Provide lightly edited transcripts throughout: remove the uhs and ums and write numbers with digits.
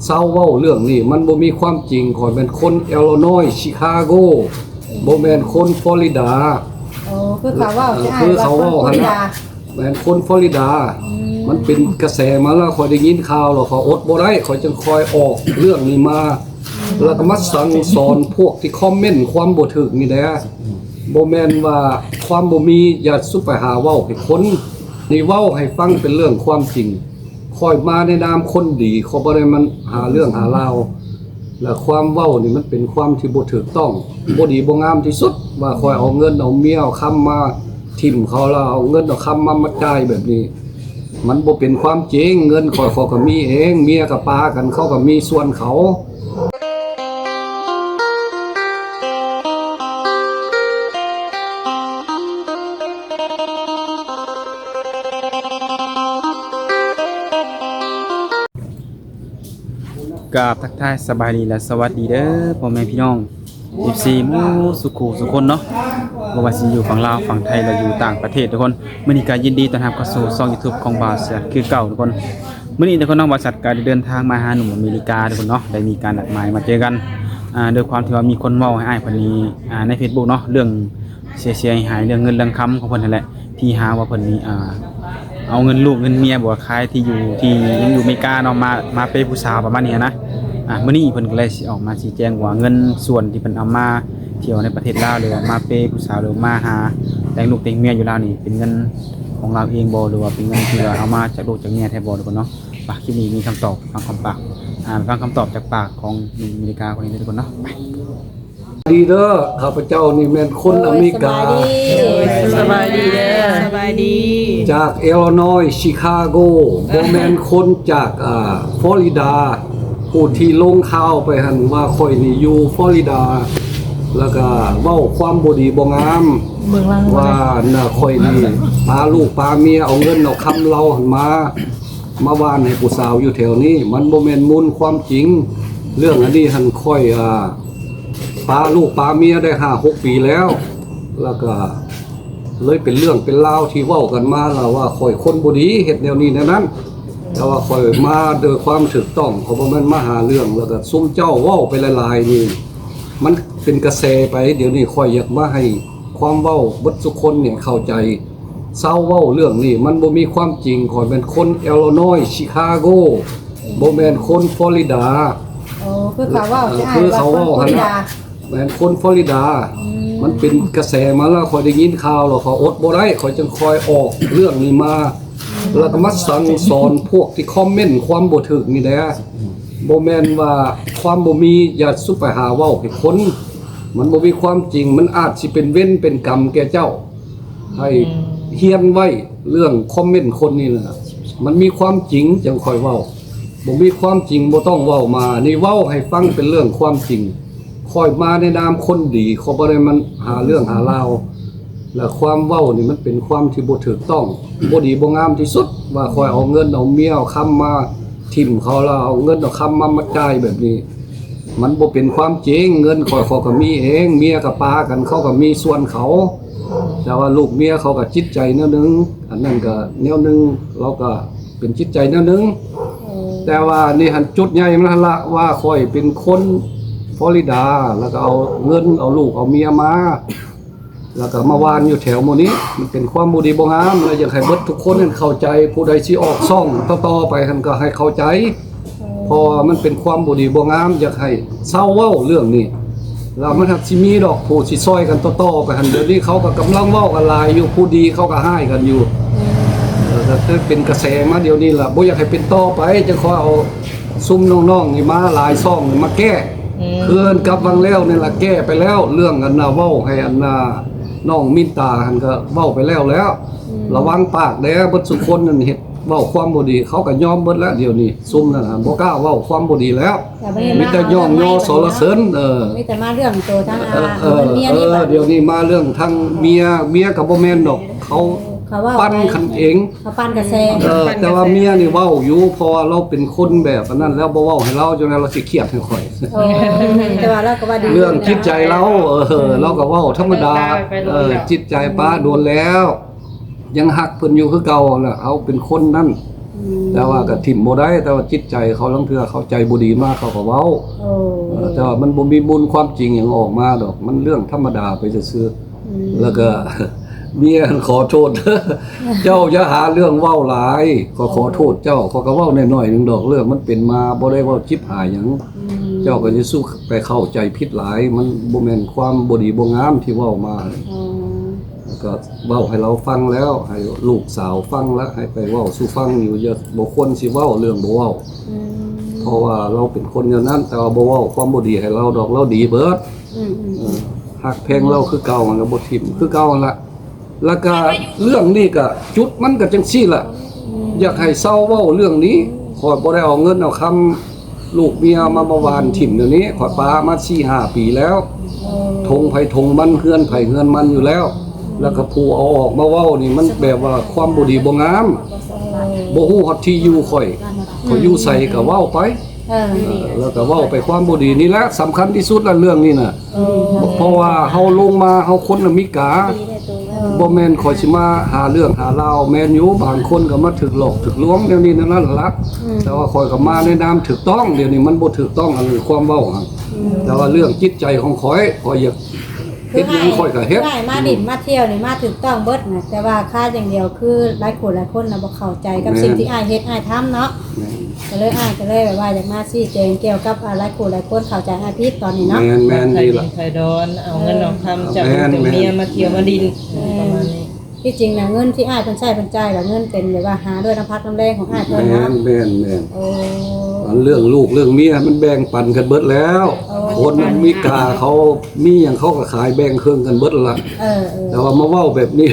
เศร้าเว้าเรื่องนี้มันบ่มีความจริงข่อยเป็นคนอิลลินอยส์ชิคาโกบ่แม่นคนฟลอริดาคือเขาว่าหั่นน่ะแม่นคนฟลอริดามันเป็นกระแสมาแล้วข่อยได้ยินข่าวแล้วข่อยอดบ่ได้ข่อยจึงคอยออกเรื่องนี้มาแล้วก็มาสั่งสอนพวกที่คอมเมนต์ความบ่ถูกนี่แหละบ่แม่นว่าความบ่มีอย่าสุไปหาเว้าให้คนนี่เว้าให้ฟังเป็นเรื่องความจริงคอยมาในนามคนดีเขาบ่ได้มันหาเรื่องหาราวและความเว้านี่มันเป็นความที่บ่ถูกต้องบ่ดีบ่งามที่สุดว่าคอยเอาเงินเอาเมียเอาคำมาทิ่มเขาแล้วเอาเงินเอาคำมาจ่ายแบบนี้มันบ่เป็นความจริงเงินคอยเขาก็มีเองเมียกับปากันเขาก็มีส่วนเขากราบทักทายสบายดีและสวัสดีเด้อพ่อแม่พี่น้อง14หมู่สุขุสุคนเนาะบ่ว่าสิอยู่ฝั่งลาวฝั่งไทยและอยู่ต่างประเทศทุกคนมื้อนี้ก็ยินดีต้อนรับเข้าสู่ช่อง YouTube ของบ่าวเสือคือเก่าทุกคนมื้อนี้ทุกคนน้องบ่าวสัตว์ก็ได้เดินทางมาหาหนุ่มอเมริกาทุกคนเนาะได้มีการนัดหมายมาเจอกันด้วยความที่ว่ามีคนเว้าให้อ้ายเพิ่นนี้ใน Facebook เนาะเรื่องเสียหายเรื่องเงินเรื่องคำของเพิ่นนั่นแหละที่หาว่าเพิ่นนี้เอาเงินลูกเงินเมียบ่ขายที่อยู่ที่ยังอยู่อเมริกาเนาะมาเปย์ผู้สาวประมาณนี้นะมื้อนี้เพิ่นก็เลยสิออกมาชี้แจงว่าเงินส่วนที่เพิ่นเอามาเที่ยวในประเทศลาวหรือว่ามาเปย์ผู้สาวหรือมาหาแต่งลูกแต่งเมียอยู่ลาวนี่เป็นเงินของเราเองบ่หรือว่าเป็นเงินที่ว่าเอามาจากลูกจากเมียแท้บ่ทุกคนเนาะคลิปนี้มีคำตอบฟังคำปากฟังคำตอบจากปากของหนุ่มอเมริกาคนนี้ทุกคนเนาะไปดีเด้อข้าพเจ้านี่แม่นคนอเมริกาสบายดีเด้อสบายดีจากอิลลินอยส์ชิคาโกบ่แม่นคนจากฟลอริดาผู้ที่ลงข่าวไปหั่นว่าข่อยนี่อยู่ฟลอริดาแล้วก็เว้าความบ่ดีบ่งามว่าน่ะข่อยนี่พาลูกพาเมียเอาเงินเอาคำเราหั่นมาว่านให้ผู้สาวอยู่แถวนี้มันบ่แม่นมูลความจริงเรื่องอันนี้หั่นข่อยพาลูกพาเมียได้5-6 ปีแล้วก็เลยเป็นเรื่องเป็นราวที่เว้ากันมาแล้วว่าข่อยคนบ่ดีเฮ็ดแนวนี้แนวนั้นแต่ว่าข่อยมาโดยความถูกต้องเขาบ่แม่นมาหาเรื่องแล้วก็ซุ่มเจ้าเว้าไปหลายๆนี่มันเป็นกระแสไปเดี๋ยวนี้ข่อยอยากมาให้ความเว้าเบิดทุกคนเนี่ยเข้าใจเศร้าเว้าเรื่องนี้มันบ่มีความจริงข่อยเป็นคนอิลลินอยส์ชิคาโกบ่แม่นคนฟลอริดาคือเขาว่าหั่นน่ะแม่นคนฟลอริดามันเป็นกระแสมาแล้วข่อยได้ยินข่าวแล้วข่อยอดบ่ได้ข่อยจึงคอยออกเรื่องนี้มาแล้วก็มาสั่งสอนพวกที่คอมเมนต์ความบ่ถูกนี่แหละบ่แม่นว่าความบ่มีอย่าสุไปหาเว้าให้คนมันบ่มีความจริงมันอาจสิเป็นเว้นเป็นกรรมแก่เจ้าให้เฮียนไว้เรื่องคอมเมนต์คนนี่น่ะมันมีความจริงจังค่อยเว้าบ่มีความจริงบ่ต้องเว้ามานี่เว้าให้ฟังเป็นเรื่องความจริงค่อยมาในนามคนดีเขาบ่ได้มันหาเรื่องหาราวและความเว้านี่มันเป็นความที่บ่ถูกต้องบ่ดีบ่งามที่สุดว่าค่อยเอาเงินเอาเมียเอาคำมาทิ่มเขาแล้วเอาเงินเอาคำมาจ่ายแบบนี้มันบ่เป็นความจริงเงินค่อยเขาก็มีเองเมียกับปากันเขาก็มีส่วนเขาแต่ว่าลูกเมียเขาก็จิตใจแนวนึงอันนั้นก็แนวนึงเราก็เป็นจิตใจแนวนึงแต่ว่านี่หันจุดใหญ่มันละว่าค่อยเป็นคนฟลอริดาแล้วก็เอาเงินเอาลูกเอาเมียมาแล้วก็มาวานอยู่แถวหมู่นี้มันเป็นความบ่ดีบ่งามเลยอยากให้เบิดทุกคนนั้นเข้าใจผู้ใดสิออกซ่องต่อๆไปท่านก็ให้เข้าใจพอมันเป็นความบ่ดีบ่งามอยากให้เศร้าเว้าเรื่องนี้แล้วมันสิมีดอกผู้สิซอยกันต่อๆไปหั่นเดี๋ยวนี้เขาก็กำลังเว้ากันหลายอยู่ผู้ดีเขาก็ให้กันอยู่ก็เป็นกระแสมาเดี๋ยวนี้ล่ะบ่อยากให้เป็นต่อไปจะขอเอาซุ่มน้องๆนี่มาหลายซ่องมาแก้เพิ่นกลับวังแล้วนี่ล่ะแก้ไปแล้วเรื่องอันน่ะเว้าให้อันน่ะน้องมินตาหั่นก็เว้าไปแล้วระวังปากเด้อเบิดทุกคนนั่นเฮ็ดเว้าความบ่ดีเขาก็ยอมเบิดแล้วเดี๋ยวนี้ซุ่มนั่นน่ะบ่กล้าเว้าความบ่ดีแล้วมีแต่ย่องย่อสรรเสริญมีแต่มาเรื่องโตทั้งเมียนี่เดี๋ยวนี้มาเรื่องทั้งเมียก็บ่แม่นดอกเขาปั้นคันเองเขาปั้นกระแสแต่ว่าเมียนี่เว้าอยู่เพราะว่าเราเป็นคนแบบนั้นแล้วบ่เว้าให้เราจนเราสิเครียดให้ข่อยแต่ว่าเราก็ว่าดีเรื่องจิตใจเราเราก็เว้าธรรมดาจิตใจป้าโดนแล้วยังฮักเพิ่นอยู่คือเก่าน่ะเอาเป็นคนนั้น แต่ว่าก็ทิ่มบ่ได้แต่ว่าจิตใจเขาลางเทื่อเขาใจบ่ดีมากเขาก็เว้า โอ้ แต่ว่ามันบ่มีมูลความจริงหยังออกมาดอกมันเรื่องธรรมดาไปซื่อๆแล้วก็ เมียขอโทษ เจ้าอย่าหาเรื่องเว้าหลายขอโทษเจ้าเขาก็เว้าน้อยๆนึงดอกเรื่องมันเป็นมาบ่ได้เว้าจิบหายหยังเจ้าก็จะสู้ไปเข้าใจผิดหลายมันบ่แม่นความบ่ดีบ่งามที่เว้ามา อ๋อ ก็เว้าให้เราฟังแล้วให้ลูกสาวฟังแล้วให้ไปเว้าสู่ฟังอยู่อย่าบ่ควรสิเว้าเรื่องบ่เว้าเพราะว่าเราเป็นคนอย่างนั้นแต่ว่าบ่เว้าความบ่ดีให้เราดอกเราดีเบิดฮักแพงเราคือเก่ามันก็บ่ทิ่มคือเก่านั่นล่ะแล้วก็เรื่องนี้ก็จุดมันก็จังซี่ล่ะอยากให้เศร้าเว้าเรื่องนี้ขอยบ่ได้เอาเงินเอาคำลูกเมียมาวานถิ่มเดี๋ยวนี้ขอยปามา 4-5 ปีแล้วทงไผทงมันเฮือนไผเฮือนมันอยู่แล้วแล้วก็ผู้เอาออกมาเว้านี่มันแบบว่าความบ่ดีบ่งามบ่ฮู้ฮอดที่อยู่ข่อยอยู่ใส่ก็เว้าไปแล้วก็เว้าไปความบ่ดีนี่แหละสำคัญที่สุดละเรื่องนี้น่ะเพราะว่าเฮาลงมาเฮาคนอเมริกาบ่แม่นข่อยสิมาหาเรื่องหาราวแม่นอยู่บางคนก็มาถึกหลอกถึกลวงเดี๋ยวนี้นั่นล่ะแต่ว่าข่อยก็มาในนามถูกต้องเดี๋ยวนี้มันบ่ถูกต้องอันนี้ความเว้าหั่นแต่ว่าเรื่องจิตใจของข่อยอยากเฮ็ดหยังข่อยก็เฮ็ด ได้มาดินมาเที่ยวนี่มาถูกต้องเบิดนะแต่ว่าค่าอย่างเดียวคือหลายคนน่ะบ่เข้าใจกับสิ่งที่อ้ายเฮ็ดอ้ายทำเนาะก็เลยอ้ายก็เลยแบบว่าอยากมาชี้แจงเกี่ยวกับหลายคนเข้าใจอ้ายผิดตอนนี้เนาะ แม่น ไท ดี ยดิ ล่ะ นไทยดอนเอาเงินเอาคำจากตัวเมียมาเที่ยวมาดินประมาณนี้ ที่จริงน่ะเงินที่อ้ายเพิ่นใช้เพิ่นจ่ายก็เงินเป็นแบบว่าหาด้วยน้ำพักน้ำแรงของอ้ายเพิ่น แม่ เนาะ นแม่นแม่น โอ้ อันเรื่องลูกเรื่องเมียมันแบ่งปันกันเบิดแล้ว คนอเมริกาเขามีหยังเขาก็ขายแบ่งครึ่งกันเบิดละ แต่ว่ามาเว้าแบบนี้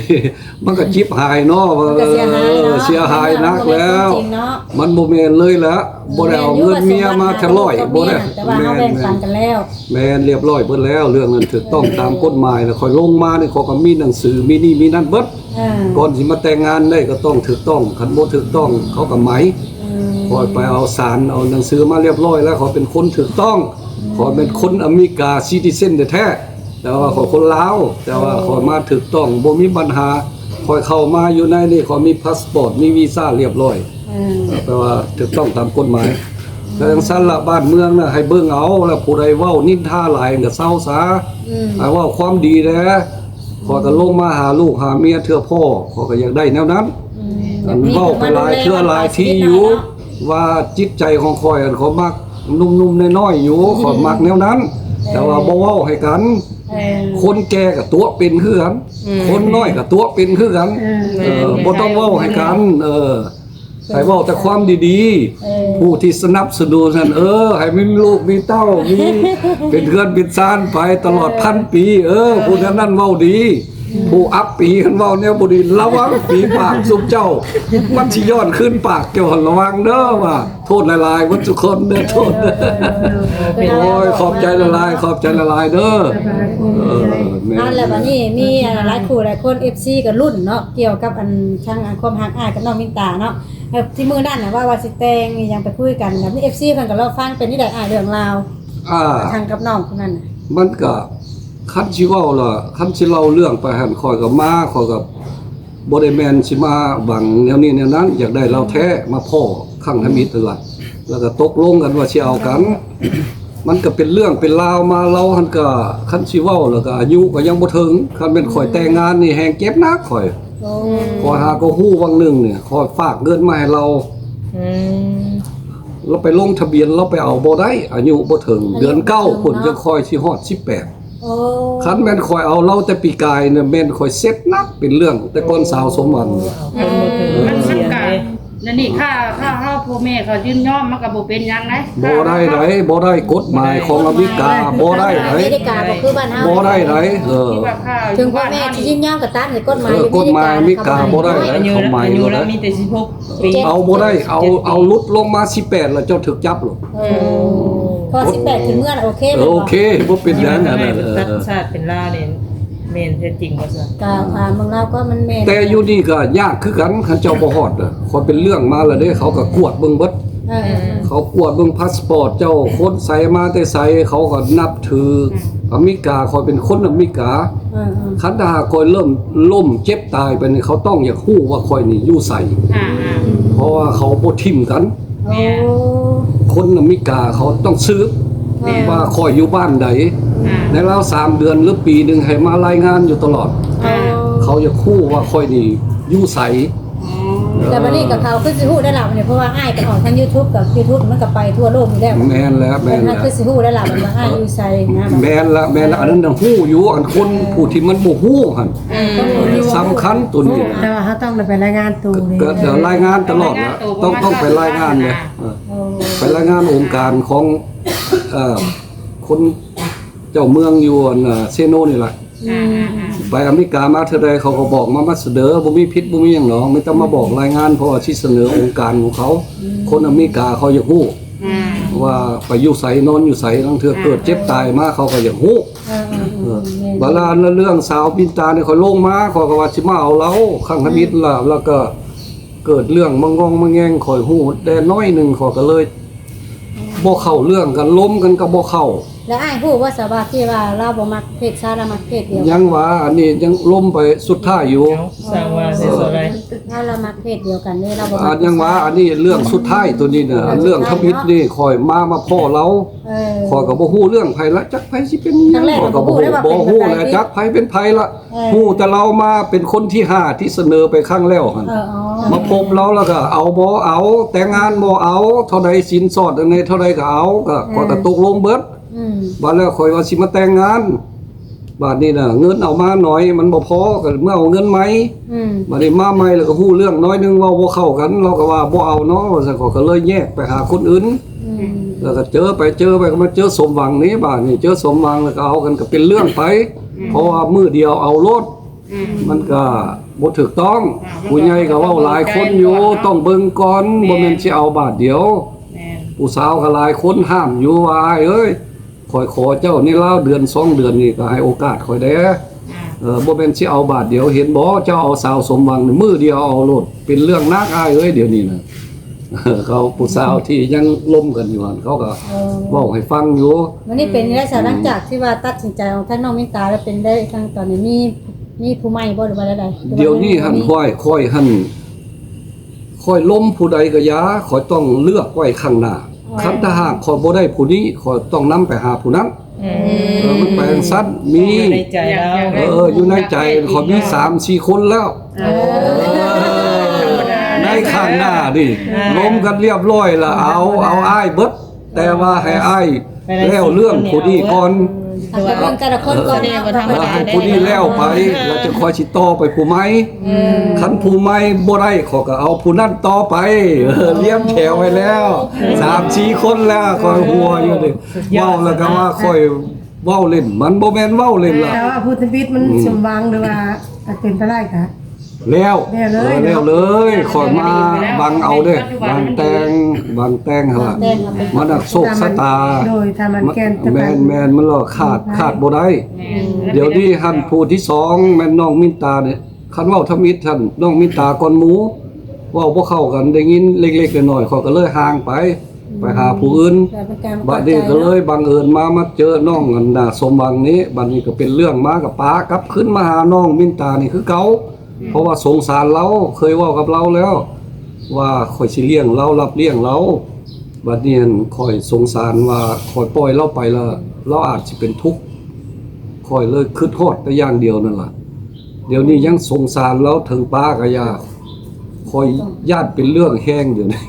มันก็จิบหายเนาะว่า มันก็เสียหายเนาะ เสียหายนักแล้ว จริงเนาะ มันบ่แม่นเลยละบ่ได้เอาเงินเมียมาแค่ร้อยบ่ได้ แต่ว่าเฮาแบ่งปันกันแล้ว แม่นเรียบร้อยเบิดแล้ว เรื่องนั้นถูกต้องตามกฎหมายแล้วค่อยลงมานี่เขาก็มีหนังสือมีนี่มีนั่นเบิดก่อนสิมาแต่งงานได้ก็ต้องถูกต้องคันบ่ถูกต้องเขาก็หมายคอยไปเอาสารเอาหนังสือมาเรียบร้อยแล้วเขาเป็นคนถูกต้องขอเป็นคนอเมริกาซิติเซนแท้ๆแต่ว่าขอคนลาวแต่ว่าขอมาถูกต้องบ่มีปัญหาคอยเข้ามาอยู่ในนี่ขอมีพาสปอร์ตมีวีซ่าเรียบร้อยแปลว่าถูกต้องตามกฎหมายแต่จังซั่นละบ้านเมืองน่ะให้เบิ่งเอาแล้วผู้ใดเว้านินทาหลายก็เศร้าซะให้เว้าความดีแท้ขอยก็ลงมาหาลูกหาเมียเทื่อพ่อขอยก็อยากได้แนวนั้นอันเว้าไปหลายเทื่อหลายที่อยู่ว่าจิตใจของข่อยอันเขามักนุ่มๆน้อยๆอยู่ข่อยมักแนวนั้น แต่ว่าบ่เว้าให้กัน คนแก่กับตัวเป็นคือกันคนน้อยกับตัวเป็นคือกันบ่ต้องเว้าให้กันให้เว้าแต่ความดีๆผู้ที่สนับสนุนนั่นให้มีลูกมีเต้ามีเป็นเพื่อนเป็นซานไปตลอด1,000 ปีผู้นั้นเว้าดีผู้อัปปีกันเว้าแนวบ่ดีระวังฝีปากซุมเจ้ามันสิย้อนขึ้นปากเจ้าระวังเด้อว่าโทษหลายๆวัดทุกคนเด้อโทษโอ้ยขอบใจละลายขอบใจละลายเด้อนั่นแหละวันนี้มีหลายคู่หลายคน FC ก็รุ่นเนาะเกี่ยวกับอันทางความฮักอ้ายกับน้องมินตาเนาะที่มื้อนั้นน่ะว่าสิแต่งยังไปคุยกันแบบนี้ FC เพิ่นก็รอฟังเป็นนี่ได้อ้ายเรื่องราวทางกับน้องคนนั้นน่ะ มันก็คันสิเว้าล่ะคันสิเล่าเรื่องไปหั่นข่อยก็มาข่อยก็บ่ได้แม่นสิมาหวังแนวนี้แนวนั้นอยากได้เราแท้มาพ่อข้างทมิตรนั่นล่ะแล้วก็ตกลงกันว่าสิเอากัน มันก็เป็นเรื่องเป็นราวมาเราหั่นก็คันสิเว้าแล้วก็อายุก็ยังบ่ถึงคันเป็นข่อยแต่งงานนี่แฮงเก็บนักข่อยข่อยหาก็ฮู้วังหนึงเนี่ยข่อยฝากเงินมาให้เราเราไปลงทะเบียนเราไปเอาบ่ได้อายุบ่ถึงเดือน9พุ่นจะค่อยสิฮอด18คันแม่นข่อยเอาเราแต่ปีกายเนี่ยแม่นข่อยเซ็ตนักเป็นเรื่องแต่ก่อนสาวสมหวัง มันสักกะแล้วนี่ค่าเฮาพ่อแม่เขายืนยอมมันก็บ่เป็นหยังได บ่ได้ไดบ่ได้กฎหมายของอเมริกาบ่ได้ได อเมริกาบ่คือบ้านเฮา บ่ได้ได ที่ว่าค่า ถึงพ่อแม่ที่ยินยอมกับตามในกฎหมาย กฎหมายอเมริกาบ่ได้ อายุแล้วมีแต่16ปี เอาบ่ได้เอาลุดลงมา18แล้วเจ้าถูกจับหรอก พอ18ถึงเมื่อโอเค โอเคบ่เป็นหยังนั่นน่ะ ตัดชาติเป็นลาวเนี่ยแม่นแท้จริงบ่ซะ ก็เมืองลาวก็มันแม่น แต่อยู่นี่ก็ยากคือกันคันเจ้าบ่ฮอดน่ะคนเป็นเรื่องมาแล้วเด้เขาก็กวดเบิ่งเบิดเขากวดเบิ่งพาสปอร์ตเจ้าคนใส่มาแต่ไสเขาก็นับถือ อเมริกาคอยเป็นคนอเมริกาคันถ้าหากคอยเริ่มล่มเจ็บตายไปนี่เขาต้องอยากฮู้ว่าคอยนี่อยู่ไสเพราะว่าเขาบ่ทิ่มกัน โอ้ คนอเมริกาเขาต้องซื้อว่าคอยอยู่บ้านใดในราว3 เดือนหรือปีหนึงให้มารายงานอยู่ตลอด เขาอยากฮู้ว่าคอยนี่อยู่ไส แต่บัดนี้กับเขาคือสิฮู้ได้ล่ะเนี่ยเพราะว่าอ้ายก็ออกทาง YouTube กับ YouTube มันก็ไปทั่วโลกอยู่แล้ว แม่นแล้วแม่น มั แล้ น ว คือสิฮู้ได้ล่ะมันว่าอ้ายอยู่ไสนะ แม่นละอันนั้นน่ะฮู้อยู่อันคนผู้ที่มันบ่ฮู้หั่นสำคัญตัวนี้นะ แต่ว่าเขาต้องไปรายงานตัวนี่ ก็เดี๋ยวรายงานตลอดนะต้องไปรายงานเลยไปรายงานองค์การของคนเจ้าเมืองอยู่อันเซโนนี่แหละไปอเมริกามาเท่าใดเขาก็บอกมาเสนอบ่มีพิษบ่มีหยังหรอกไม่ต้องมาบอกรายงานเพราะว่าที่เสนอองค์การของเขา คนอเมริกาเขาอยากฮู้ว่าไปอยู่ไสนอนอยู่ไสลางเทื่อเกิดเจ็บตายมาเขาก็อยากฮู้บาลานเรื่องสาวบินตาเนี่ยเขาลงมาเขาก็ว่าสิมาเอาเราข้างทมิตรล่ะแล้วก็เกิดเรื่องมังงมังแงงข่อยฮู้แต่น้อยหนึงเขาก็เลยบ่เข้าเรื่องกันล้มกันก็บ่เข้า แล้วอ้ายฮู้ว่าสาบาที่ว่าเราบ่มักเพศชายเรามักเพศเดียว ยังว่าอันนี้ยังล้มไปสุดท้ายอยู่ สร้างว่าสิสอะไร ถ้าเรามักเพศเดียวกันนี่เราบ่ อันยังว่าอันนี้เรื่องสุดท้ายตัวนี้น่ะอันเรื่องทมิตรนี่ข่อยมาพ่อเราข่อยก็บ่ฮู้เรื่องไผละจักไผสิเป็นหยังข่อยก็บ่ฮู้แล้วจักไผเป็นไผละฮู้แต่เรามาเป็นคนที่5ที่เสนอไปครั้งแล้วหั่นมาพบเราแล้วก็เอาบ่เอาแต่งงานบ่เอาเท่าใดสินสอดอันนี้เท่าใดก็เอาก็ตกลงเบิดบัดแล้วข่อยว่าสิมาแต่งงานบัดนี้น่ะเงินเอามาหน่อยมันบ่พอก็เมื่อเอาเงินไหมบัดนี้มาใหม่แล้วก็ฮู้เรื่องน้อยนึงเว้าบ่เข้ากันเราก็ว่าบ่เอาเนาะว่าซั่นก็เลยแยกไปหาคนอื่นแล้วก็เจอไปก็มาเจอสมหวังนี้บัดนี้เจอสมหวังแล้วก็เอากันก็เป็นเรื่องไปเพราะว่ามื้อเดียวเอารถมันก็บ่ถูกต้องผู้ใหญ่ก็เว้าหลายคนอยู่ต้องเบิ่งก่อนบ่แม่นสิเอาบาทเดียวผู้สาวก็หลายคนห้ามอยู่ว่าเอ้ยข่อยขอเจ้านี่ลาวเดือน2 เดือนนี่ก็ให้โอกาสข่อยแด้บ่แม่นสิเอาบาทเดียวเห็นบ่เจ้าเอาสาวสมหวังมื้อเดียวเอาโลดเป็นเรื่องนักอายเอ้ยเดี๋ยวนี้น่ะเขาผู้สาวที่ยังล้มกันอยู่หั่นเขาก็เว้าให้ฟังอยู่ วันนี้เป็นได้สาหลังจากที่ว่าตัดสินใจของท่านน้องมินตาแล้วเป็นได้ทางตอนนี้มีผู้ใหม่บ่หรือว่าใดๆ เดี๋ยวนี้หั่นค่อยหั่นค่อยล้มผู้ใดก็ยาข่อยต้องเลือกไว้ข้างหน้าคันถ้าหากข่อยบ่ได้ผู้นี้ข่อยต้องนำไปหาผู้นั้นมันแปลงสั้นมี ในใจเรา อยู่ในใจข่อยมี 3-4 คนแล้วในข้างหน้าดิล้มกันเรียบร้อยแล้วเอาอ้ายเบิดแต่ว่าให้อ้ายแล้วเรื่องผู้นี้ก่อน ทางคนแต่ละคนก่อนเนาะ ให้ผู้นี้แล้วไปแล้วจะคอยสิต่อไปผู้ใหม่คันผู้ใหม่บ่ได้ขอยก็เอาผู้นั้นต่อไปเลี้ยงแถวไว้แล้ว 3-4 คนแล้วคอยหัวอยู่ดิเว้าแล้วก็ว่าคอยเว้าเล่นมันบ่แม่นเว้าเล่นล่ะ แต่ว่าพุทธวิทย์มันสมหวังหรือว่าเป็นไปได้ค่ะ แล้วเลยขอยมาบังเอาเด้บางแตงหั่นล่ะมันดักโชคชะตา โดยทำมันแกน แม่นมันล่ะขาดบ่ได้เดี๋ยวนี้หั่นผู้ที่2แม่นน้องมินตาเนี่ยคันเว้าทำอิฐท่านน้องมินตาก่อนหมูเว้าบ่เข้ากันได้ยินเล็กๆน้อยๆเขาก็เลยห่างไปหาผู้อื่นบัดนี้ก็เลยบังเอิญมาเจอน้องอันน่ะสมหวังนี้บัดนี้ก็เป็นเรื่องมากับป้ากลับขึ้นมาหาน้องมินตานี่คือเก่าเพราะว่าสงสารเราเคยเว้ากับเราแล้วว่าข่อยสิเลี้ยงเรารับเลี้ยงเราบัดนี้ข่อยสงสารว่าข่อยปล่อยเราไปแล้วเราอาจสิเป็นทุกข์ข่อยเลยคิดฮอดแต่อย่างเดียวนั่นล่ะเดี๋ยวนี้ยังสงสารเราถึงป้าก็ยากข่อยญาติเป็นเรื่องแห้งเดี๋ยวนี้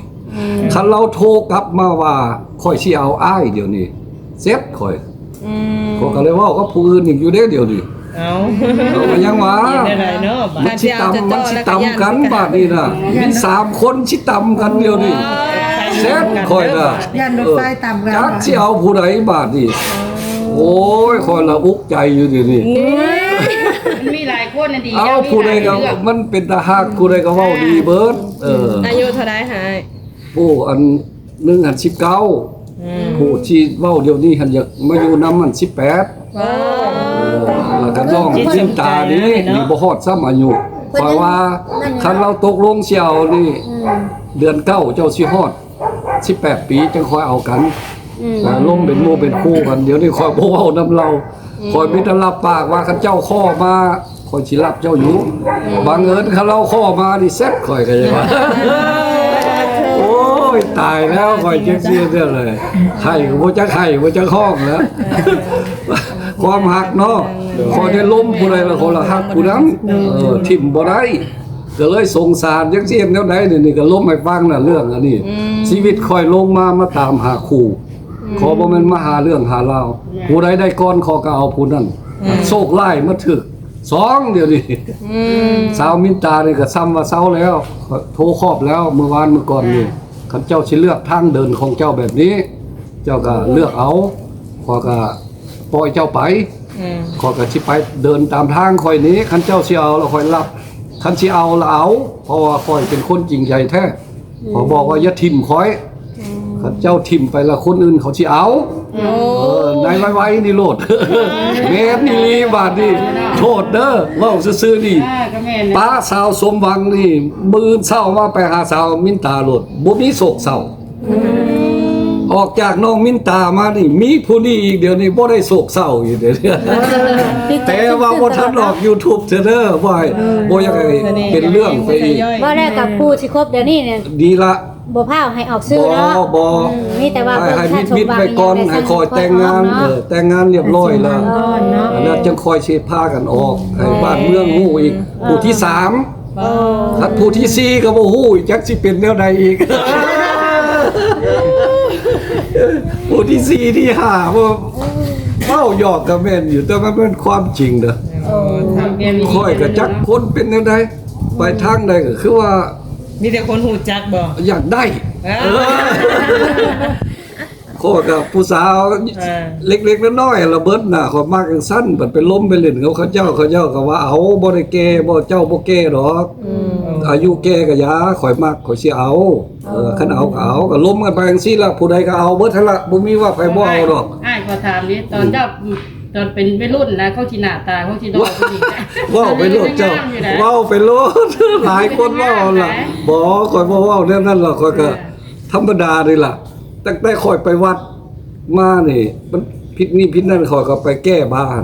คันเราโทรกลับมาว่าข่อยสิเอาอ้ายเดี๋ยวนี้เซ็ตข่อยก็เลยเว้ากับผู้อื่นอีกอยู่เด้เดี๋ยวนี้เอาก็ยังว่า ได้เนาะ มันสิตำกันบาดนี้น่ะมี3 คนสิตำกันเดียวนี่เซ็ตข่อยน่ะ ยันรถไฟต่ำกัน จักสิเอาผู้ใดบาดนี้โอ้ยข่อยละอุกใจอยู่เดี๋ยวนี้ มันมีหลายคนน่ะดี เอาผู้ใดก็มันเป็นตาฮักผู้ใดก็เว้าดีเบิดอายุเท่าไรหาย ผู้อันหนึงหัน19ผู้ที่เว้าเดี๋ยวนี้หันอยากมาอยู่นำมัน18แล้วก็น้องจินตานี่บ่ฮอดซ้ำอายุเพราะว่าคันเราตกลงสิเอานี่เดือน9เจ้าสิฮอด18 ปีจังค่อยเอากันล้มเป็นหมู่เป็นคู่กันเดี๋ยวนี้ค่อยบ่เว้านำเรา คอยมีแต่รับปากว่าคันเจ้าข้อมาคอยสิรับเจ้าอยู่บางเอิญเขาเล่าข้อมานี่เซ็ตคอยก็ยังว่าโอ้ยตายแล้วคอยเจ็บเสียเด้อเลยไข่ก็บ่จักไข่บ่จักห้องแล้วความหักเนาะคอยได้ล้มผู้ใดละคนละหักผู้นั้นทิ่มบ่ได้ก็เลยสงสารจังซี่แนวใดนี่ก็ล้มให้ฟังน่ะเรื่องอันนี้ชีวิตคอยลงมาตามหาคู่ขอบ่แม่นมาหาเรื่องหาราวผู้ใดได้ก่อนขอก็เอาผู้นั้นโชคร้ายมาถึกสองเดี๋ยวนี้สาวมินตานี่ก็ซ้ำว่าเซาแล้วโทรครอบแล้วเมื่อวานเมื่อก่อนนี่คันเจ้าสิเลือกทางเดินของเจ้าแบบนี้ เจ้าก็เลือกเอาขอก็ปล่อยเจ้าไปขอก็สิไปเดินตามทางค่อยนี้คันเจ้าสิเอาแล้วค่อยรับคันสิเอาแล้วเอาเพราะว่าค่อยเป็นคนจริงใจแท้ขอบอกว่าอย่าทิ่มค่อยคันเจ้าทิ่มไปแล้วคนอื่นเขาสิเอานายไว้นี่โลดแม่นนี่บาดนี่โทษเด้อเว้าซื่อๆนี่ ก็แม่น ป้าสาวสมหวังนี่มื้อเช้ามาไปหาสาวมินตาโลดบ่มีโศกเศร้าออกจากน้องมินตามานี่มีผู้นี้อีกเดี๋ยวนี้บ่ได้โศกเศร้าอีกเดี๋ยวนี้แต่ว่าบ่ทันออก YouTube เด้อบ่ให้บ่อยากให้เป็นเรื่องไปอีก บ่ได้กับผู้สิครบเดี๋ยวนี้เนี่ย ดีละ บ่พาให้ออกซื้อ บ่ เนาะ บ่ มีแต่ว่า ให้มิดไปก่อนให้คอยแต่งงานแต่งงานเรียบร้อยแล้วแล้วจึงคอยสิพากันออกให้บ้านเมืองฮู้อีกผู้ที่3ถ้าผู้ที่4ก็บ่ฮู้อีกจักสิเป็นแนวใดอีก ผู้ที่4ที่5บ่เว้าหยอกกับแม่นอยู่แต่มันเป็นความจริงเด้อ ทำแกมี ค่อยก็จักคนเป็นแนวใดไปทางใดก็คือว่า มีแต่คนหูจักบ่ อยากได้โคกับผู้สาวเล็กๆน้อยๆระเบิดน่ะเขามากจังซั่นเพิ่นไปล้มไปเล่นเขาเจ้าก็ว่าเอาบ่ได้แก่บ่เจ้าบ่แก่ดอกอายุแก่ก็อย่าข่อยมักข่อยสิเอาคันเอาก็เอาก็ล้มกันไปจังซี่ล่ะผู้ใดก็เอาเบิดทั้งละบ่มีว่าไผบ่เอาดอก อ้ายขอถามดิตอนเจ้าตอนเป็นวัยรุ่นนะเขาสิหน้าตาเขาสิดอกผู้หญิงนะ ว้าวไปโลดเจ้าว้าวไปโลดหลายคนว้าวล่ะบ่ข่อยบ่ว้าวแนวนั้นล่ะข่อยก็ธรรมดานี่ล่ะตั้งแต่ข่อยไปวัดมานี่มันผิดนี่ผิดนั่นข่อยก็ไปแก้บ้าน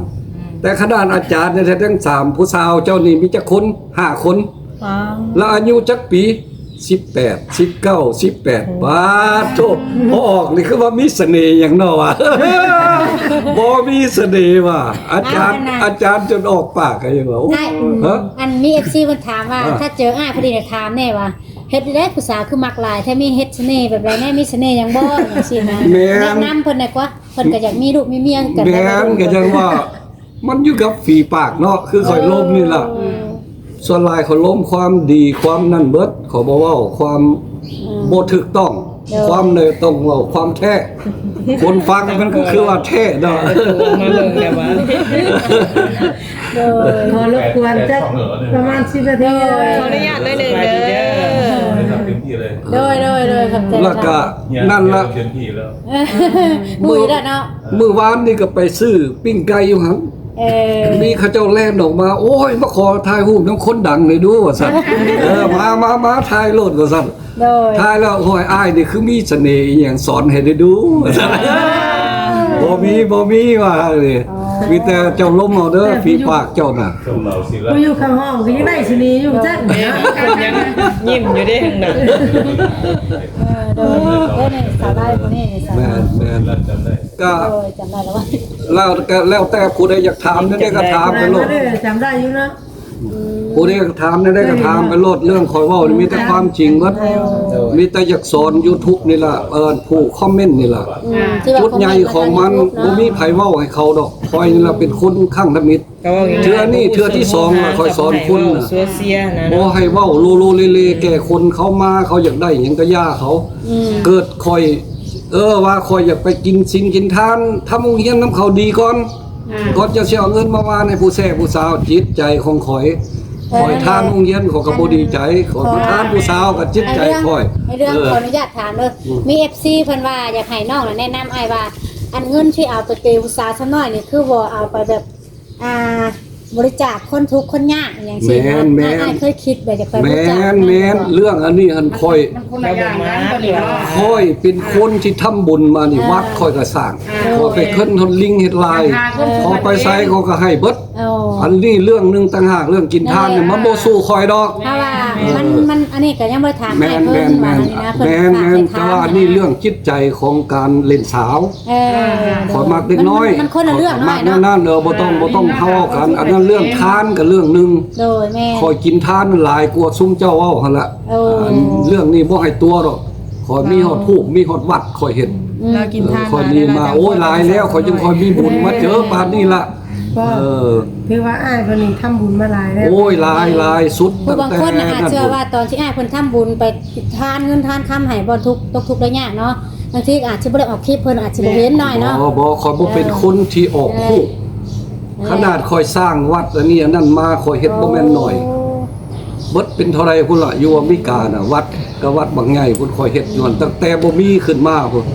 แต่คณะอาจารย์เนี่ยทั้ง3ผู้สาวเจ้านี่มีจักคน5คนแล้วอายุจักปี18 19 18บาทโทษพอออกนี่คือว่ามีเสน่ห์อย่างเนาะว่ะ บ่มีเสน่ห์ว่ะอาจารย์จนออกปากก็ยังว่าโอ้ ได้ ฮะ อันมี FC เพิ่นถามว่าถ้าเจออ้ายพอดีจะถามแน่ว่าเฮ็ดได้ผู้สาวคือมักหลายถ้ามีเฮ็ดเสน่ห์แบบไรแน่มีเสน่ห์หยังบ่จังซี่นะแนะนำเพิ่นได้กว่าเพิ่นก็อยากมีลูกมีเมียกัน แม่นก็จังว่า มันอยู่กับฝีปากเนาะคือข่อยล้มนี่ล่ะส่วนหลายเขาล้มความดีความนั่นเบิดเขาบ่เว้าความบ่ถูกต้อง ความเลยต้องเว้าความแท้คนฟังมันก็คือว่าแท้เนาะ มาเบิ่งแล้วว่า ขอรบกวนจักประมาณ10นาที ขออนุญาตหน่อยหนึ่งเด้อ โดยครับแต่ แล้วก็นั่นละ บุยแล้วเนาะ มื้อวานนี่ก็ไปซื้อปิ้งไก่อยู่หั่นมีเขาเจ้าแล่นออกมาโอ้ยมาขอถ่ายรูปน้องคนดังเลยดูว่าซั่นมาถ่ายโลดว่าซั่น โดย ถ่ายแล้วโอ้ยอ้ายนี่คือมีเสน่ห์อีหยังสอนให้ได้ดูว่าซั่นบ่มีว่าเลยมีแต่เจ้าล้มเอาเด้อฝีปากเจ้าน่ะ กูอยู่ข้างห้องก็ยังได้สินีอยู่จัก แม่คนยังยิ้มอยู่เด้ข้างหน้า โดยในสาวได้คนนี้สาว แม่นก็ โดยจำได้แล้วว่า แล้วแต่ผู้ใดอยากถามนั่นได้ก็ถามไปโลด จำได้อยู่นะ ผู้ใดอยากถามนั่นได้ก็ถามไปโลดเรื่องข่อยเว้านี่มีแต่ความจริงเบิดมีแต่อยากสอน YouTube นี่ล่ะผู้คอมเมนต์นี่ล่ะจุดใหญ่ของมันบ่มีไผเว้าให้เขาดอกคอยนี่ล่ะเป็นคนข้างธมิตร ก็ว่าอย่าง เทื่อนี้เทื่อที่สองล่ะคอยสอนคุณน่ะ โซเชียลนะ บ่ให้เว้าโลโลเลแก่คนเขามาเขาอยากได้หยังก็ย่าเขาเกิดคอยว่าคอยอยากไปกินสินกินทานทำโรงเรียนนำเขาดีก่อนก่อนจะสิเอาเงินมาวานให้ผู้แซ่ผู้สาวจิตใจของข่อยทานโรงเรียนเขาก็บ่ดีใจขอยมาทานผู้สาวก็จิตใจข่อย ในเรื่องขออนุญาตถามเด้อมี FC เพิ่นว่าอยากให้น้องแนะนำอ้ายว่าอันเงินที่เอาไปเตะอุตสาหซะหน่อยนี่คือบ่เอาไปแบบ บริจาคคนทุกข์คนยากอย่างเช่น แม่น อ้ายเคยคิดแบบจะไปบ แม่ ริจาคน แม่นเรื่องอันนี้หันค่อย มันคนละอย่างกันตัวนี้เนาะ ค่อยเป็นคนที่ทำบุญมานี่วัดค่อยก็สร้างพอไปขึ้นทนลิงเฮ็ดลายพอไปไสเขาก็ให้เบิด เอา อันนี้เรื่องหนึงต่างหากเรื่องกินทานเนี่ยมันบ่สู้ค่อยดอก เพราะว่ามันอันนี้ก็ยังบ่ถาม แม่ ให้ น เพิ่ แม่ น น ว่า แม่น นี่นะเพิ่น แม่น ฝาก แม่น ให้ แต่ว่าอันนี้เรื่องจิตใจของการเล่นสาว ขอยมักเด็กน้อย มันคนละเรื่อง มั เนาะ กนั่นเด้อบ่ต้องเข้ากัน อันนั้นเรื่องทานกับเรื่องหนึง โดยแม่ คอยกินทานหลายกว่าซุ่มเจ้าเว้าหั่นละ โอ้ อันเรื่องนี้บ่ให้ตัวดอกคอยมีฮอดทูปมีฮอดวัดคอยเห็น เรากินทาน คอยมีมาโอ้ยหลายแล้วคอยจึงคอยมีบุญมาเจอปานนี้ล่ะ ก็ เออ ถือว่าอ้ายคนนี้ทำบุญมาหลายแล้ว โอ้ยหลายสุด ผู้บางคนน่ะอาจเชื่อว่าตอนที่อ้ายเพิ่นทำบุญไปทานเงินทานคำให้บ่ทุกข์ตกทุกข์ได้ยากเนาะบางทีอาจสิบ่ได้ออกคลิปเพิ่นอาจสิบ่เห็นหน่อยเนาะ บ่คอยบ่เป็นคนที่ออกคู่ขนาดคอยสร้างวัดอันนี้อันนั้นมาคอยเฮ็ดบ่แม่นน้อย เบิดเป็นเท่าไรพุ่นล่ะอยู่อเมริกาน่ะวัดก็วัดบางใหญ่พุ่นคอยเฮ็ดอยู่นั่นตั้งแต่บ่มีขึ้นมาพุ่น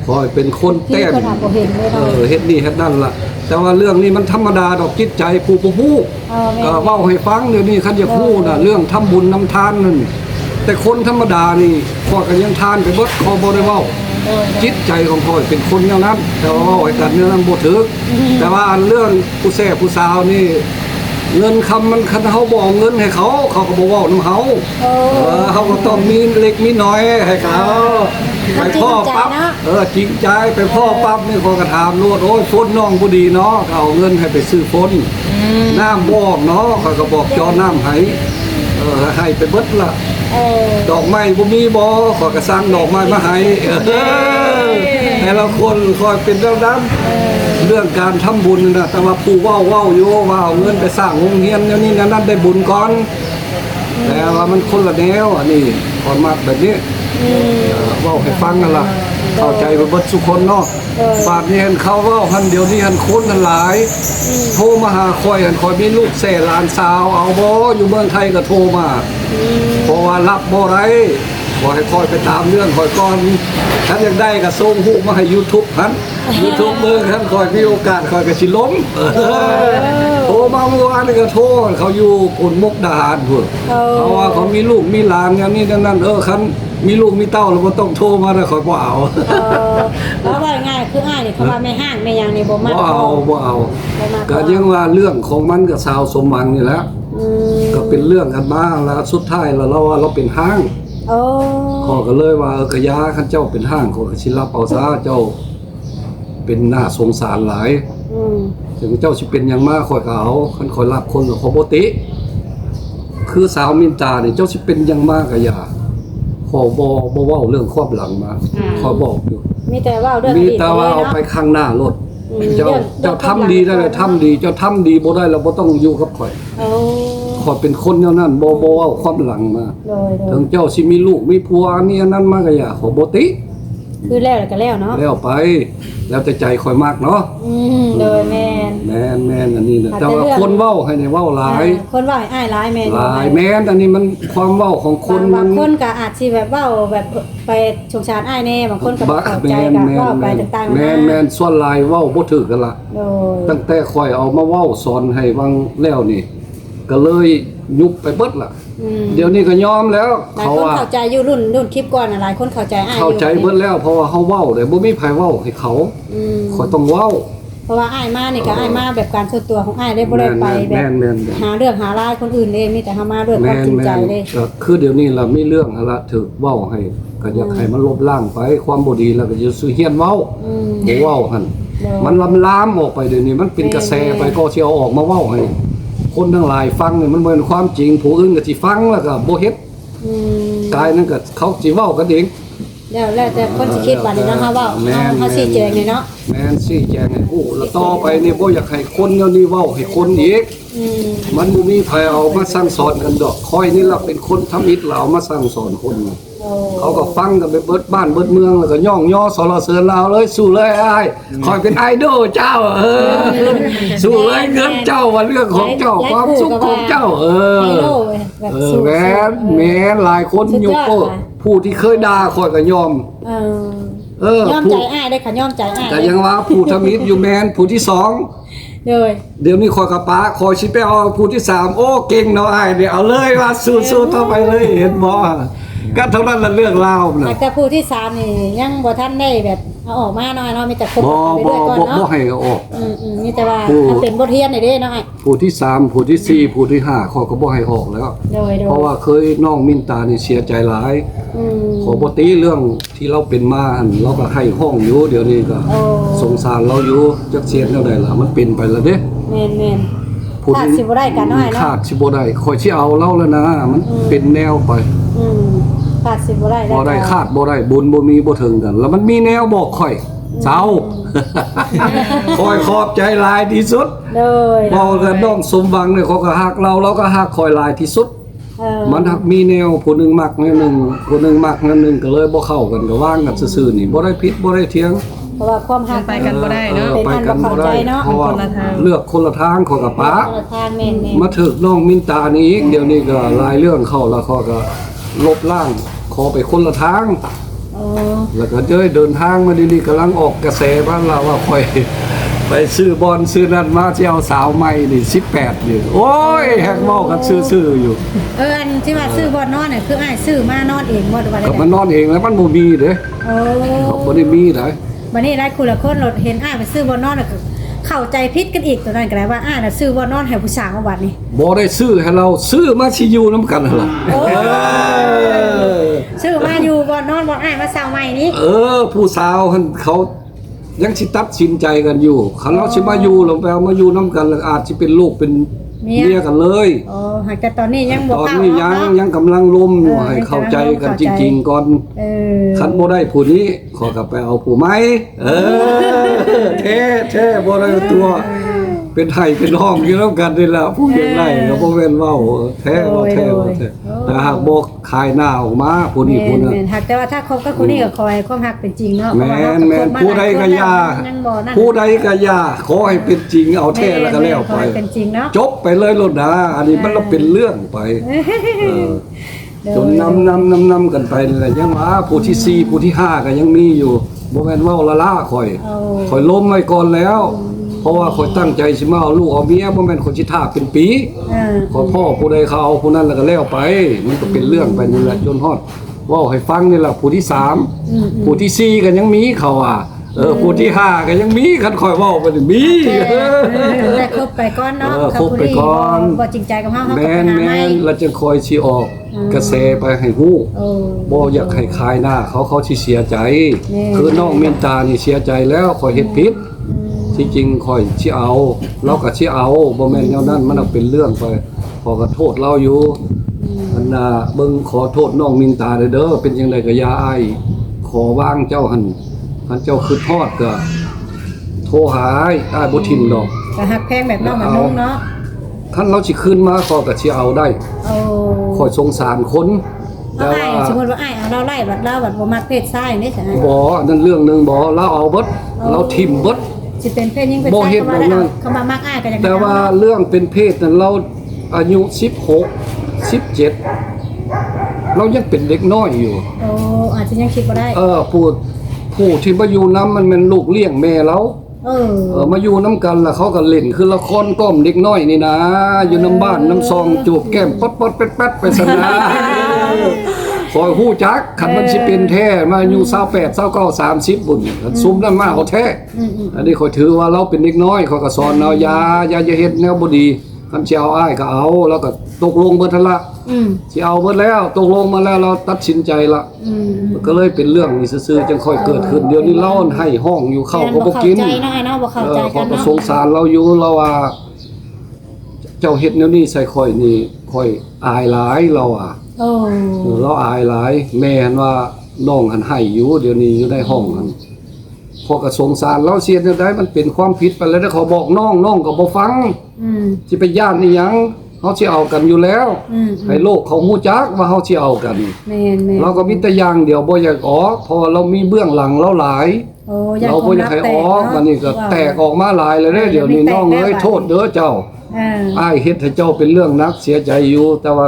คอยเป็นคน ที่ แต้ม เพิ่นอาจบ่เห็นเลยเนาะ เฮ็ดนี่เฮ็ดนั่นล่ะ แต่ว่าเรื่องนี้มันธรรมดาดอกจิตใจผู้บ่ฮู้ แม่ ก็เว้าให้ฟังเดี๋ยวนี้คันอยากฮู้น่ะเรื่องทำบุญนำทานนั่นแต่คนธรรมดานี่ข้อยก็ยังทานไปเบิดขอบ่ได้เว้าจิตใจของข้อยเป็นคนแนวนั้น แต่ว่าเว้าให้กันแนวนั้นบ่ถูกแต่ว่าอันเรื่องผู้แซ่ผู้สาวนี่เงินคำมันคันเฮาบ่เอาเงินให้เขาเขาก็บ่เว้านำเฮา เขาก็ต้องมีเล็กมีน้อยให้เขาไปพ่อปั๊บจริงใจไปพ่อปั๊บนี่เขาก็ถามรวดโอ้ยฝนน้องบ่ดีเนาะก็เอาเงินให้ไปซื้อฝนน้ำบ่ออกเนาะเขาก็บอกจอน้ำให้ให้ไปเบิดล่ะดอกไม้บ่มีบ่เขาก็สั่งดอกไม้มาให้แต่ละคนคอยเป็นเรื่องนั้นเรื่องการทำบุญนะแต่ว่าผู้เว้าอยู่ว่าเอาเงินไปสร้างโรงเรียนแล้วนี่นั้นได้บุญก่อน แต่ว่ามันคนละแนวอันนี้คนมากแบบนี้เว้าให้ฟังกันล่ะเข้าใจไปเบิดทุกคนเนาะบาดนี้เห็นเขาเว้าหันเดียวนี้หันคนกันหลายโทรมาหาคอยหันคอยมีลูกแส่หลานสาวเอาบ่อยู่เมืองไทยก็โทรมาเพราะว่ารับบ่ได้ขอให้คอยไปตามเรื่องคอยก่อนถ้าอยากได้ก็ส่งฮู้มาให้ YouTube หัน YouTube เบิ่งหันคอยมีโอกาสคอยก็สิล้มโทรมาเมื่อวานนี่ก็โทรเขาอยู่ปุ่นมุกดาหารพุ่นเพราะว่าเขามีลูกมีหลานอย่างนี้นั่นคันมีลูกมีเต้าแล้วบ่ต้องโทรมาแล้วคอยบ่เอา แล้วว่าง่ายคืออ้ายนี่เขาว่าไม่ห้างไม่หยังนี่บ่มัก บ่เอาก็ยังว่าเรื่องของมันกับชาวสมหวังนี่แหละก็เป็นเรื่องกันมาแล้วสุดท้ายแล้วเราว่าเราเป็นห้าง โอ้ ขอก็เลยว่าก็ยาคันเจ้าเป็นห้างขอก็สิรับเอาซะเจ้าเป็นน่าสงสารหลายถึงเจ้าสิเป็นหยังมาข่อยก็เอาคันข่อยรับคนก็ขอบ่ติคือสาวมินตานี่เจ้าสิเป็นหยังมาก็อย่าขอบ่เว้าเรื่องความหลังมาขอบอกอยู่ มีแต่ว่าเรื่อง มีแต่ว่าเอาไปข้างหน้ารถเจ้าทำดีได้เลยทำดีเจ้าทำดีบ่ได้แล้วบ่ต้องอยู่กับข่อย โอ้ ขอยเป็นคนแนวนั้นบ่เว้าความหลังมา โดย ถึงเจ้าสิมีลูกมีผัวนี่อันนั้นมาก็อย่าขอบ่ติ คือแล้วก็แล้วเนาะ แล้วไป แล้วแต่ใจข่อยมากเนาะ โดยแม่น แม่นอันนี้นะแต่ว่าคนเว้าให้ได้เว้าหลาย คนว่าให้อ้ายหลายแม่น หลายแม่นอันนี้มันความเว้าของคนมั บาง น คนก็อาจสิแบบเว้าแบบไปสงสารอ้ายแน่บางคนก็บ่เข้าใจ แม่น ก็ แม่น เว้าไปต่างๆ แม่นส่วนหลายเว้าบ่ถูกกันล่ะ โดย ตั้งแต่ข่อยเอามาเว้าสอนให้วังแล้วนี่ ก็เลยยุบไปเบิดล่ะ เดี๋ยวนี้ก็ยอมแล้ว หลาย เขา คน ว่า เข้าใจอยู่รุ่นคลิปก่อนน่ะหลายคนเข้าใจอ้าย เข้าใจเบิดแล้วเพราะว่าเฮาเว้าได้บ่มีไผเว้าให้เขาข่อยต้องเว้า เพราะว่าอ้ายมานี่ก็อ้ายมาแบบการส่วนตัวของอ้ายได้บ่ได้ไปแบบ แม่น หาเรื่องหารายคนอื่นเลยมีแต่เฮามาด้วยความจริงใจเลย ก็คือเดี๋ยวนี้ล่ะมีเรื่องอะไรถูกเว้าให้ก็อยากให้มันลบล้างไปความบ่ดีแล้วก็จะสิเฮียนเว้าบ่เว้าหั่นมันลามออกไปเดี๋ยวนี้มันเป็นกระแสไปก็สิเอาออกมาเว้าให้คนทั้งหลายฟังนี่มันบ่เป็นความจริงผู้อื่นก็สิฟังแล้วก็บ่เฮ็ดกายนั่นก็เขาสิเว้ากันเอง แล้วแต่คนสิคิดว่านี่เนาะเฮาเว้าเฮาสิแจงนี่เนาะ แม่นสิแจงให้ผู้แล้วต่อไปนี่บ่อยากให้คนแนวนี้เว้าให้คนอีกมันบ่มีไผเอามาสั่งสอนกันดอกคอยนี่ล่ะเป็นคนทำอิฐแล้วเอามาสั่งสอนคนเขาก็ฟังกันไปเบิดบ้านเบิดเมืองแล้วก็ย่องย่อสรรเสริญเราเลยสู้เลยอ้ายคอยเป็นไอดอลเจ้าสู้เลยเงินเจ้าว่าเรื่องของเจ้าความสุขของเจ้าแบบ แม่นหลายคนยกโป้ผู้ที่เคยด่าคอยก็ยอม ยอมใจอ้ายได้ค่ะยอมใจอ้าย แต่ยังว่าผู้ทำมิตรอยู่แมนผู้ที่สอง เลย เดี๋ยวนี้คอยกับป้าคอยชิไปเอาผู้ที่สามโอ้เก่งเนาะอ้ายเดี๋ยวเอาเลยว่าสู้ๆต่อไปเลยเห็นบ่ก็เท่านั้นละเรื่องราวน่ะ แต่ผู้ที่3นี่ยังบ่ทันได้แบบเอาออกมาหน่อยเนาะมีแต่คบ บ่ ไป บ่ เรื่อยๆก่อน บ่บ่ เนาะ ให้เอาออก มีแต่ว่า ผู้ มันเป็นบทเรียนได้เด้เนาะอ้าย ผู้ที่3ผู้ที่4ผู้ที่5ขอยก็บ่ให้ออกแล้ว โดย เพราะว่าเคยน้องมินตานี่เสียใจหลาย อืม ขอบ่ตีเรื่องที่เราเป็นมาหั่นเราก็ให้ห้องอยู่เดี๋ยวนี้ก็ โอ้ สงสารเราอยู่จักเสียแนวใดล่ะมันเป็นไปแล้วเด้ แม่น ผู้ ขาดสิบ่ได้กันน้อยเนาะ ขาดสิบ่ได้คอยสิเอาเราแล้วนะมันเป็นแนวไป ขาดสิบ่ได้ บ่ได้ขาดบ่ได้บุญบ่มีบ่ถึงกัน แล้วมันมีแนวบอกข่อยเจ้า คอยขอบใจหลายที่สุด เลย บอกกับน้องสมหวังเนี่ยเขาก็ฮักเราก็ฮักคอยหลายที่สุด มันฮักมีแนวผู้หนึงมักแนวหนึงผู้หนึงมักแนวหนึงก็เลยบ่เข้ากันก็ว่างกันซื่อๆนี่บ่ได้ผิดบ่ได้เถียง เพราะว่าความหัก ไปกันบ่ได้เนาะ ไปกันบ่ได้ เนาะ เพราะว่า คนละทาง เลือกคนละทางเขอกับป้า คนละทางแม่น มาถึกน้องมินตานี่อีกเดี๋ยวนี้ก็หลายเรื่องเข้าแล้วเขาก็ลบล้างขอไปคนละทาง โอ้ แล้วก็เดินทางมาดีๆกำลังออกกระแสบ้านเราว่าค่อย ไปซื้อบอลซื้อนั่นมาที่เอาสาวใหม่นี่18นี่โอ้ยแฮกเว้ากันซื่อๆอยู่ อันที่ว่าซื้อบ่นอนเนี่ยคืออ้ายซื้อมานอนเองบ่ได้ว่าได้ ก็มันนอนเองแล้วมันบ่มีเด้ โอ้ บ่ได้มีได้ บัดนี้หลายคนละคนรถเห็นอ้ายไปซื้อบ่นอนแล้วก็เข้าใจผิดกันอีกตัวนั้นก็ได้ว่าอ้ายน่ะซื้อบ่นอนให้ผู้สาวมาบัดนี้ บ่ได้ซื้อให้เราซื้อมาสิอยู่นํกันนั่นล่ะ โอ้ ซื้อมาอยู่บ่นอนบ่อ้ายมาเซาใหม่นี้ ผู้สาวหั่นเขายังสิตัดสินใจกันอยู่คันเราสิมาอยู่แล้วแปลว่ามาอยู่นํกันแล้วอาจสิเป็นลูกเป็นเมียกันเลย โอ้หากแต่ตอนนี้ยังบ่ ตอน เข้า นี้ เนาะ ยังกำลังล้มอยู่ให้เข้าใจกันจริงๆก่อน เออ คันบ่ได้ผู้นี้ขอกลับไปเอาผู้ใหม่เท่บ่ได้ตัว เป็นไห้เป็นห้องอยู่แล้วกันนี่ล่ะผู้อย่างไรก็บ่แม่นเว้าแท้บ่แท้แต่หากบ่คายหน้าออกมาผู้นี้ผู้นั้น แม่นหากแต่ว่าถ้าคบกับคนนี้ก็คอยความหักเป็นจริงเนาะ แม่นผู้ใดก็อย่าผู้ใดก็อย่าขอให้เป็นจริงเอาแท้แล้วก็แล้วไป เป็นจริงเนาะ จบไปเลยโลดนะอันนี้มันเป็นเรื่องไปจนนำกันไปนั่นแหละยังว่าผู้ที่4ผู้ที่5ก็ยังมีอยู่บ่แม่นเว้าละล่าข่อยล้มไว้ก่อนแล้ว เพราะว่าข่อยตั้งใจสิมาเอาลูกเอาเมียบ่แม่นข่อยสิท่าเป็นปีขอพ่อผู้ใดเขาเอาผู้นั้นแล้วก็แล้วไป มันก็เป็นเรื่องไปนี่แหละจนฮอดเว้าให้ฟังนี่แหละผู้ที่3ผู้ที่4ก็ยังมีเขาผู้ที่5ก็ยังมีคันข่อยเว้าไปนี่มี แต่คบไปก่อนเนาะ คบไปก่อน บ่จริงใจกับเฮาเฮาก็ แม่ ไป น หาใหม่ แล้วจะคอยสิออกกระแสไปให้ฮู้ โอ้ บ่อยากให้คายหน้าเขาสิเสียใจ แม่ คือน้องเมนตานี่เสียใจแล้วข่อยเฮ็ดผิดที่จริงข่อยสิเอาเราก็สิเอาบ่แม่นแนวนั้นมันเอาเป็นเรื่องไปขอก็โทษเราอยู่อันน่ะเบิ่งขอโทษน้องมินตาเด้อเป็นจังไดก็อย่าอายขอวางเจ้าหั่นคันเจ้าคือทอดก็โทรหาอ้ายบ่ทิ่มดอก ก็หักแพงแบบน้องมันนุ่งเนาะ คันเราสิคืนมาขอก็สิเอาได้ โอ้ ข่อยสงสารคน เอาอ้ายสมมุติว่าอ้ายเอาเราไล่บัดเราบัดบ่มักเพศชายนี่ใช่ไหม บ่นั่นเรื่องหนึงบ่เราเอาเบิดเราทิ่มเบิด สิเป็นเพศยิ่งเป็น บ่ ชาย เฮ็ด เขา แบบนั้ มาน เขามามักอ้ายกันอย่าง แต่ว่าเรื่องเป็นเพศนั้นเราอายุ16 17เรายังเป็นเด็กน้อยอยู่ โอ้อาจจะยังคิดบ่ได้ ผู้ที่มาอยู่น้ำมันเป็นลูกเลี้ยงแม่เรา มาอยู่น้ำกันแล้วเขาก็เล่นคือละครก้มเด็กน้อยนี่นะ อยู่น้ำบ้านน้ำซองจูบแก้มป๊ดๆแป๊ดๆไปซะนะคอยฮู้จักคันมันสิเป็นแท้มาอายุ28 29 30บุญซุมนั้นมาเอาแท้อันนี้คอยถือว่าเราเป็นเด็กน้อยเขาก็สอนเอาอย่าเฮ็ดแนวบ่ดีคันสิเอาอ้ายก็เอาแล้วก็ตกลงเบิดทันละสิเอาเบิดแล้วตกลงมาแล้วเราตัดสินใจละก็เลยเป็นเรื่องนี้ซื่อๆจังค่อยเกิดขึ้นเดี๋ยวนี้เราให้ห้องอยู่เข้าก็บ่กิน เข้าใจเนาะไอ้เนาะบ่เข้าใจ เขา กัน ก็ เนาะ สงสารเราอยู่เราว่า เจ้าเฮ็ดแนวนี้ใส่ข่อยนี่ข่อยอายหลายเราอ่ะ โอ้ เราอายหลาย แม่หันว่าน้องหันให้อยู่เดี๋ยวนี้อยู่ในห้องหันพอก็สงสารเราเสียจังได๋มันเป็นความผิดไปแล้วเขาบอกน้องก็บ่ฟังสิไปย่านอีหยังเฮาสิเอากันอยู่แล้วให้โลกเขาฮู้จักว่าเฮาสิเอากัน แม่นๆ เราก็มีแต่อย่างเดียวบ่อยากออกเพราะเรามีเบื้องหลังเราหลาย โอ้อยาก เราบ่อยากให้ออกวันนี้ก็แตกออกมาหลายเลยเด้เดี๋ยวนี้น้องเอ้ยโทษเด้อเจ้า อ้ายเฮ็ดให้เจ้าเป็นเรื่องนักเสียใจอยู่แต่ว่า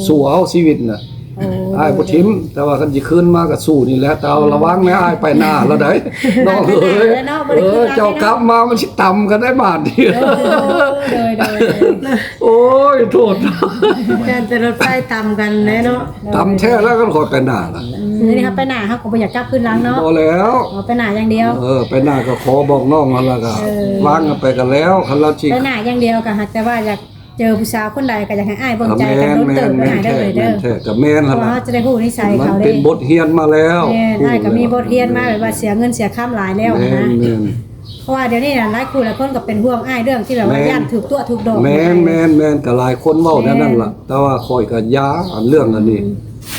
สู้เอาชีวิตน่ะ โอ้ อ้ายบ่ทิมแต่ว่าคันสิคืนมาก็สู้นี่แหละแต่เอาระวังนะอ้ายไปหน้าแล้วได้น้องเอ้ยเจ้ากลับมามันสิต่ำกันได้บาทเดียว โดย โอ้ยโทษ การจะรถไฟต่ำกันแน่เนาะ ต่ำแท้แล้วก็ขอยไปหน้าล่ะ นี่ครับไปหน้าเฮาก็บ่อยากกลับขึ้นหลังเนาะ บ่แล้ว เอาไปหน้าอย่างเดียว ไปหน้าก็ขอบอกน้องแล้วก็วางกันไปกันแล้วคันเราสิ ไปหน้าอย่างเดียวก็หากแต่ว่าอยากเจอผู้สาวคนใดก็อยากให้อ้ายเบิ่งใจกันโดนเติบไปหาได้เลยเด้อ แท้ก็แม่น เพ หั่น ราะว่า ล่ะ เขาจะได้ฮู้นิสัย มัน เขา เป็ เด้ นบทเรียนมาแล้ว แม่อ้ายก็มีบทเรียนมาแบบว่าเสียเงินเสียค่าหลายแล้ว แม่ นะ นแม่น เพราะว่าเดี๋ยวนี้น่ะหลายคู่หลายคนก็เป็นห่วงอ้ายเรื่องที่แบบว่า แม่น ย่านถูกตัวถูกดอก แม่นแม่นแม่นก็หลายคนเว้าแนวนั้นล่ะ แต่ว่าข่อยก็ยาอันเรื่องอันนี้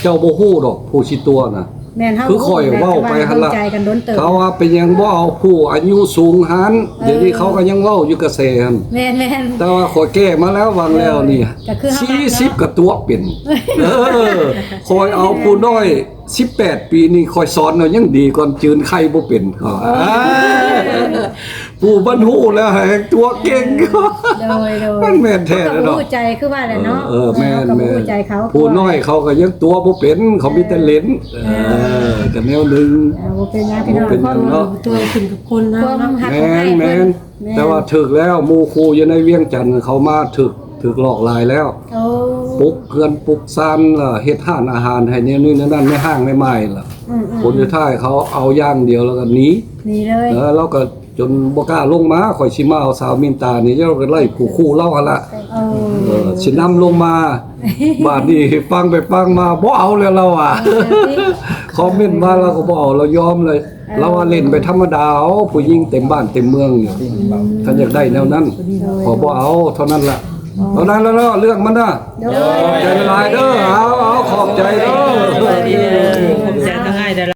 เจ้าบ่ฮู้ดอกผู้สิตัวน่ะ แม่นเฮา คือข่อยเว้าไปหั่นล่ะ ใจกันโดนเติบ เขาว่าเป็นหยังบ่เอาผู้อายุสูงหันเดี๋ยวนี้เขาก็ยังเว้าอยู่กระแสหั่น แม่น แต่ว่าข่อยแก้มาแล้ววางแล้วนี่ ก็คือเฮามักเนาะ 40ก็ตัวเป็นข่อยเอาผู้น้อย18 ปีนี่ข่อยสอนเอายังดีก่อนจืนไข่บ่เป็นเขาผู้บรรฮู้แล้วแหงตัวเก่ง โดย มันแม่นแท้ เขา แล้ว ก็ เนาะ รู้ใจคือว่าแหละเนาะ แม่น เขาก็ แม่น รู้ใจเขา ผู้น้อยเขาก็ยังตัวบ่เป็นเขามีแต่เล่นก็แนวหนึง บ่เป็นหยังพี่น้อง บ่เป็นหยังเนาะ ตัวขึ้นกับคนนะ ความ เนาะ หัก แม ของอ้าน ย แม เพิ่ น น แต่ว่าถึกแล้วหมู่ครูอยู่ในเวียงจันทน์เขามาถึกหลอกหลายแล้ว โอ้ ปลุกเกือนปลุกซานล่ะเฮ็ดห้านอาหารให้นี่นั่นไม่ห้างไม่ไม้ล่ะ อืม ผลสุดท้ายเขาเอาอย่างเดียวแล้วก็หนี นี่เลย เราก็จนบ่กล้าลงมาข่อยสิมาเอาสาวมินตานี่เราก็ไล่ผู้คู่เล่าหั่นล่ะ สินำลงมาบาดนี้ฟังไปฟังมาบ่เอาแล้วเราอ่ะคอมเมนต์มาเราก็บ่เอาเรายอมเลย เราว่าเล่นไปธรรมดาเอาผู้หญิงเต็มบ้านเต็มเมืองอยู่ท่านอยากได้แนวนั้นขอบ่เอาเท่านั้นล่ะเท่านั้นแล้วเนาะเรื่องมันน่ะ โดย ใจละลายเด้อเอาขอบใจเด้อ ขอบใจทั้งอ้าย